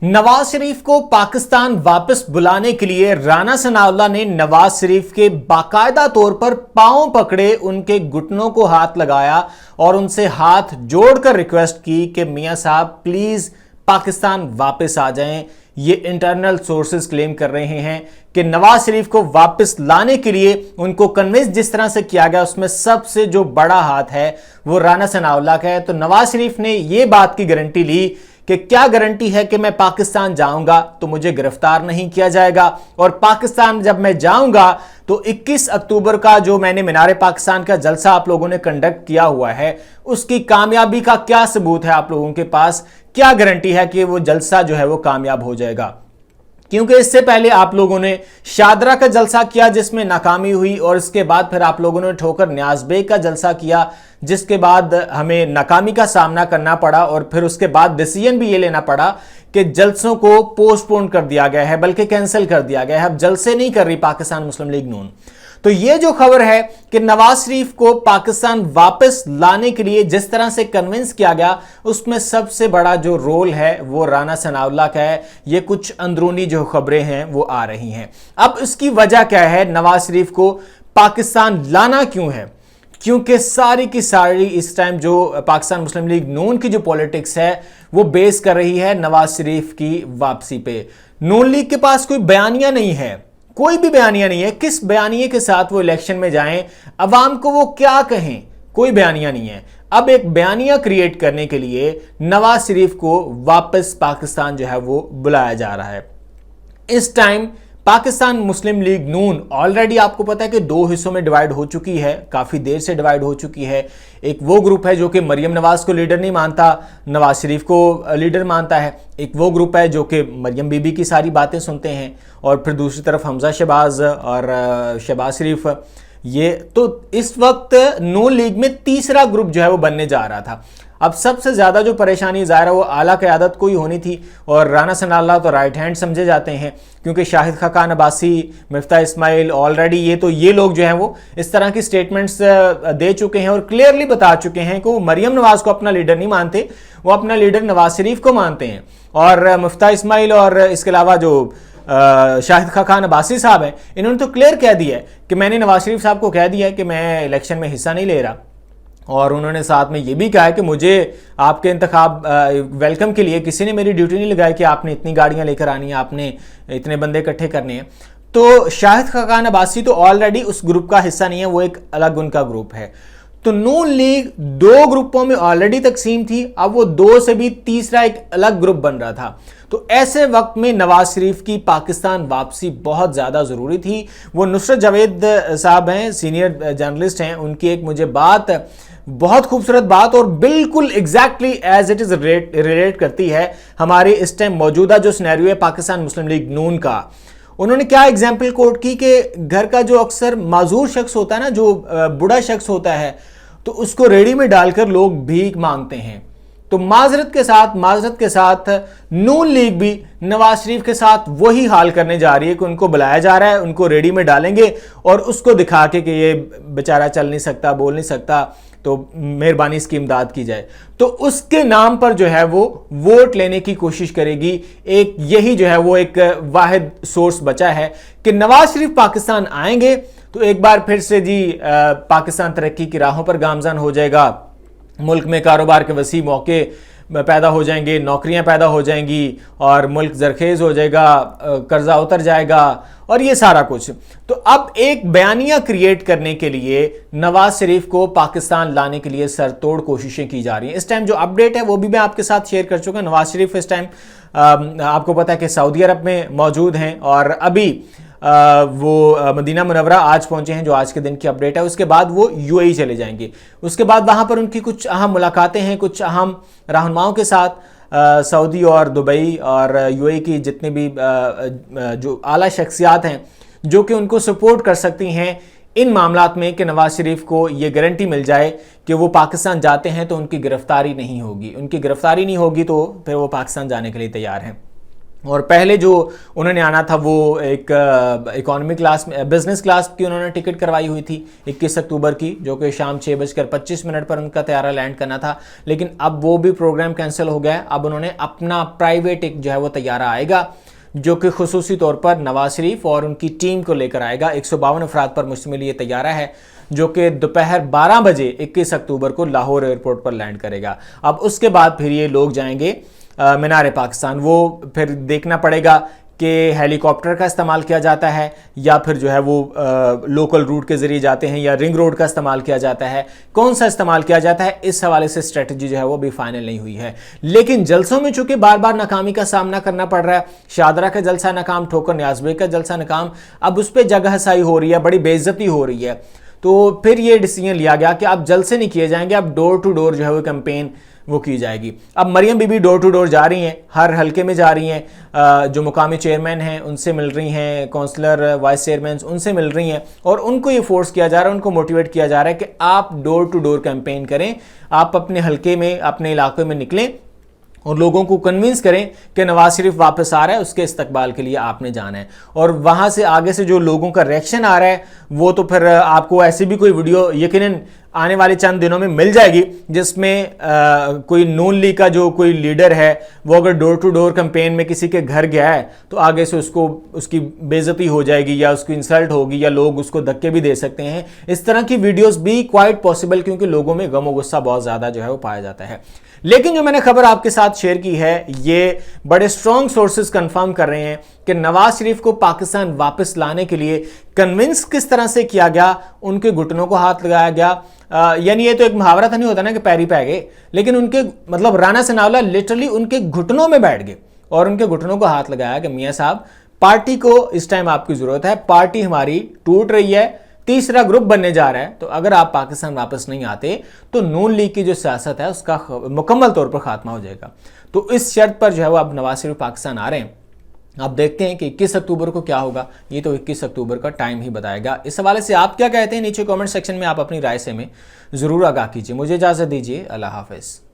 नवाज शरीफ को पाकिस्तान वापस बुलाने के लिए राना सनाउल्लाह ने नवाज शरीफ के बाकायदा तौर पर पांव पकड़े, उनके घुटनों को हाथ लगाया और उनसे हाथ जोड़कर रिक्वेस्ट की कि मियां साहब प्लीज पाकिस्तान वापस आ जाएं। ये इंटरनल सोर्सेज क्लेम कर रहे हैं कि नवाज शरीफ को वापस लाने के लिए उनको कन्विंस जिस तरह से किया गया उसमें सबसे जो बड़ा हाथ है वो राना सनाउल्लाह का है। तो नवाज शरीफ ने यह बात की गारंटी ली कि क्या गारंटी है कि मैं पाकिस्तान जाऊंगा तो मुझे गिरफ्तार नहीं किया जाएगा, और पाकिस्तान जब मैं जाऊंगा तो 21 अक्टूबर का जो मैंने मीनार पाकिस्तान का जलसा आप लोगों ने कंडक्ट किया हुआ है उसकी कामयाबी का क्या सबूत है आप लोगों के पास? क्या गारंटी है कि वो जलसा जो है वो कामयाब हो जाएगा? क्योंकि इससे पहले आप लोगों ने शादरा का जलसा किया जिसमें नाकामी हुई, और इसके बाद फिर आप लोगों ने ठोकर न्याज बेग का जलसा किया जिसके बाद हमें नाकामी का सामना करना पड़ा, और फिर उसके बाद डिसीजन भी ये लेना पड़ा कि जलसों को पोस्टपोन कर दिया गया है, बल्कि कैंसिल कर दिया गया है। अब जलसे नहीं कर रही पाकिस्तान मुस्लिम लीग नून। तो ये जो खबर है कि नवाज शरीफ को पाकिस्तान वापस लाने के लिए जिस तरह से कन्विंस किया गया उसमें सबसे बड़ा जो रोल है वो राना सनाउल्लाह का है। ये कुछ अंदरूनी जो खबरें हैं वो आ रही हैं। अब इसकी वजह क्या है? नवाज शरीफ को पाकिस्तान लाना क्यों है? क्योंकि सारी की सारी इस टाइम जो पाकिस्तान मुस्लिम लीग नून की जो पॉलिटिक्स है वो बेस कर रही है नवाज शरीफ की वापसी पे। नून लीग के पास कोई बयानिया नहीं है, कोई भी बयानिया नहीं है। किस बयानिए के साथ वो इलेक्शन में जाएं, अवाम को वो क्या कहें, कोई बयानिया नहीं है। अब एक बयानिया क्रिएट करने के लिए नवाज शरीफ को वापस पाकिस्तान जो है वो बुलाया जा रहा है। इस टाइम पाकिस्तान मुस्लिम लीग नून ऑलरेडी आपको पता है कि दो हिस्सों में डिवाइड हो चुकी है, काफी देर से डिवाइड हो चुकी है। एक वो ग्रुप है जो कि मरियम नवाज को लीडर नहीं मानता, नवाज शरीफ को लीडर मानता है। एक वो ग्रुप है जो कि मरियम बीबी की सारी बातें सुनते हैं, और फिर दूसरी तरफ हमजा शहबाज और शहबाज शरीफ। ये तो इस वक्त नून लीग में तीसरा ग्रुप जो है वो बनने जा रहा था। अब सबसे ज्यादा जो परेशानी ज़ाहिर है वो आला क़यादत को ही होनी थी, और राना सनाउल्लाह तो राइट हैंड समझे जाते हैं क्योंकि शाहिद खाकान अब्बासी, मिफ्ता इस्माइल ऑलरेडी ये लोग जो हैं वो इस तरह की स्टेटमेंट्स दे चुके हैं और क्लियरली बता चुके हैं कि वो मरियम नवाज को अपना लीडर नहीं मानते, वो अपना लीडर नवाज शरीफ को मानते हैं। और मिफ्ता इस्माइल और इसके अलावा जो शाहिद खाकान अब्बासी साहब हैं, इन्होंने तो क्लियर कह दिया है कि मैंने नवाज शरीफ साहब को कह दिया है कि मैं इलेक्शन में हिस्सा नहीं ले रहा, और उन्होंने साथ में ये भी कहा है कि मुझे आपके इंतखाब वेलकम के लिए किसी ने मेरी ड्यूटी नहीं लगाई कि आपने इतनी गाड़ियां लेकर आनी है, आपने इतने बंदे इकट्ठे करने हैं। तो शाहिद खाकान अब्बासी तो ऑलरेडी उस ग्रुप का हिस्सा नहीं है, वो एक अलग उनका ग्रुप है। तो नून लीग दो ग्रुपों में ऑलरेडी तकसीम थी, अब वो दो से भी तीसरा एक अलग ग्रुप बन रहा था। तो ऐसे वक्त में नवाज शरीफ की पाकिस्तान वापसी बहुत ज्यादा जरूरी थी। वो नुसरत जावेद साहब हैं, सीनियर जर्नलिस्ट हैं, उनकी एक मुझे बात, बहुत खूबसूरत बात और बिल्कुल exactly as it is relate करती है हमारे इस टाइम मौजूदा जो सिनेरियो है पाकिस्तान मुस्लिम लीग नून का। उन्होंने क्या एग्जाम्पल कोट की कि घर का जो अक्सर माजूर शख्स होता है ना, जो बूढ़ा शख्स होता है, तो उसको रेडी में डालकर लोग भीख मांगते हैं। तो माजरत के साथ नून लीग भी नवाज शरीफ के साथ वही हाल करने जा रही है कि उनको बुलाया जा रहा है, उनको रेडी में डालेंगे और उसको दिखा के कि ये बेचारा चल नहीं सकता, बोल नहीं सकता, तो मेहरबानी इसकी इमदाद की जाए। तो उसके नाम पर जो है वो वोट लेने की कोशिश करेगी। एक यही जो है वो एक वाहिद सोर्स बचा है कि नवाज शरीफ पाकिस्तान आएंगे तो एक बार फिर से जी पाकिस्तान तरक्की की राहों पर गामजन हो जाएगा, मुल्क में कारोबार के वसी मौके पैदा हो जाएंगे, नौकरियां पैदा हो जाएंगी और मुल्क जरखेज हो जाएगा, कर्जा उतर जाएगा और ये सारा कुछ। तो अब एक बयानिया क्रिएट करने के लिए नवाज शरीफ को पाकिस्तान लाने के लिए सरतोड़ कोशिशें की जा रही हैं। इस टाइम जो अपडेट है वो भी मैं आपके साथ शेयर कर चुका। नवाज शरीफ इस टाइम आपको पता है कि सऊदी अरब में मौजूद हैं और अभी वो मदीना मुनव्वरा आज पहुंचे हैं, जो आज के दिन की अपडेट है। उसके बाद वो यूएई चले जाएंगे। उसके बाद वहां पर उनकी कुछ अहम मुलाकातें हैं कुछ अहम रहनुमाओं के साथ, सऊदी और दुबई और यूएई की जितने भी जो आला शख्सियात हैं जो कि उनको सपोर्ट कर सकती हैं इन मामलात में कि नवाज शरीफ को ये गारंटी मिल जाए कि वो पाकिस्तान जाते हैं तो उनकी गिरफ्तारी नहीं होगी। उनकी गिरफ्तारी नहीं होगी तो फिर वो पाकिस्तान जाने के लिए तैयार हैं। और पहले जो उन्होंने आना था वो एक इकोनॉमी क्लास में, बिजनेस क्लास की उन्होंने टिकट करवाई हुई थी 21 अक्टूबर की, जो कि शाम 6:25 पर उनका तैयारा लैंड करना था। लेकिन अब वो भी प्रोग्राम कैंसिल हो गया है। अब उन्होंने अपना प्राइवेट एक जो है वो तैयारा आएगा, जो कि खुसूसी तौर पर नवाज शरीफ और उनकी टीम को लेकर आएगा। 152 अफराद पर मुश्तमिल ये तैयारा है, जो कि दोपहर 12 बजे 21 अक्टूबर को लाहौर एयरपोर्ट पर लैंड करेगा। अब उसके बाद फिर ये लोग जाएंगे मीनार पाकिस्तान। वो फिर देखना पड़ेगा कि हेलीकॉप्टर का इस्तेमाल किया जाता है या फिर जो है वो लोकल रूट के ज़रिए जाते हैं या रिंग रोड का इस्तेमाल किया जाता है, कौन सा इस्तेमाल किया जाता है, इस हवाले से स्ट्रेटजी जो है वो भी फाइनल नहीं हुई है। लेकिन जलसों में चूंकि बार बार नाकामी का सामना करना पड़ रहा है, शादरा का जलसा नाकाम, ठोकर न्याज बेग का जलसा नाकाम, अब उस पर जगह हसाई हो रही है, बड़ी बेइज्जती हो रही है, तो फिर ये डिसीजन लिया गया कि अब जलसे नहीं किए जाएंगे, अब डोर टू डोर जो है वो कैंपेन वो की जाएगी। अब मरियम बीबी डोर टू डोर जा रही हैं, हर हलके में जा रही हैं, जो मुकामी चेयरमैन हैं उनसे मिल रही हैं, काउंसलर वाइस चेयरमैन उनसे मिल रही हैं, और उनको ये फोर्स किया जा रहा है, उनको मोटिवेट किया जा रहा है कि आप डोर टू डोर कैंपेन करें, आप अपने हलके में, अपने इलाके में निकलें और लोगों को कन्विंस करें कि नवाज शरीफ वापस आ रहा है, उसके इस्तकबाल के लिए आपने जाना है। और वहाँ से आगे से जो लोगों का रिएक्शन आ रहा है वो तो फिर आपको ऐसी भी कोई वीडियो यकीनन आने वाले चंद दिनों में मिल जाएगी, जिसमें कोई नून लीग का जो कोई लीडर है वो अगर डोर टू डोर कैंपेन में किसी के घर गया है तो आगे से उसको उसकी बेइज्जती हो जाएगी या उसकी इंसल्ट होगी या लोग उसको धक्के भी दे सकते हैं। इस तरह की वीडियोस भी क्वाइट पॉसिबल, क्योंकि लोगों में गम और गुस्सा बहुत ज़्यादा जो है वो पाया जाता है। लेकिन जो मैंने खबर आपके साथ शेयर की है, ये बड़े स्ट्रॉन्ग सोर्सेज कंफर्म कर रहे हैं कि नवाज शरीफ को पाकिस्तान वापस लाने के लिए कन्विंस किस तरह से किया गया, उनके घुटनों को हाथ लगाया गया। यानी ये तो एक मुहावरा तो नहीं होता ना कि पैरी पै गए, लेकिन उनके मतलब राना सनाउल्लाह लिटरली उनके घुटनों में बैठ गए और उनके घुटनों को हाथ लगाया कि मियां साहब, पार्टी को इस टाइम आपकी जरूरत है, पार्टी हमारी टूट रही है, तीसरा ग्रुप बनने जा रहा है, तो अगर आप पाकिस्तान वापस नहीं आते तो नून लीग की जो सियासत है उसका मुकम्मल तौर पर खात्मा हो जाएगा। तो इस शर्त पर जो है वो अब नवाज शरीफ पाकिस्तान आ रहे हैं। आप देखते हैं कि 21 अक्टूबर को क्या होगा, ये तो 21 अक्टूबर का टाइम ही बताएगा। इस हवाले से आप क्या कहते हैं नीचे कमेंट सेक्शन में आप अपनी राय से में ज़रूर आगाह कीजिए। मुझे इजाज़त दीजिए, अल्लाह हाफ़िज़।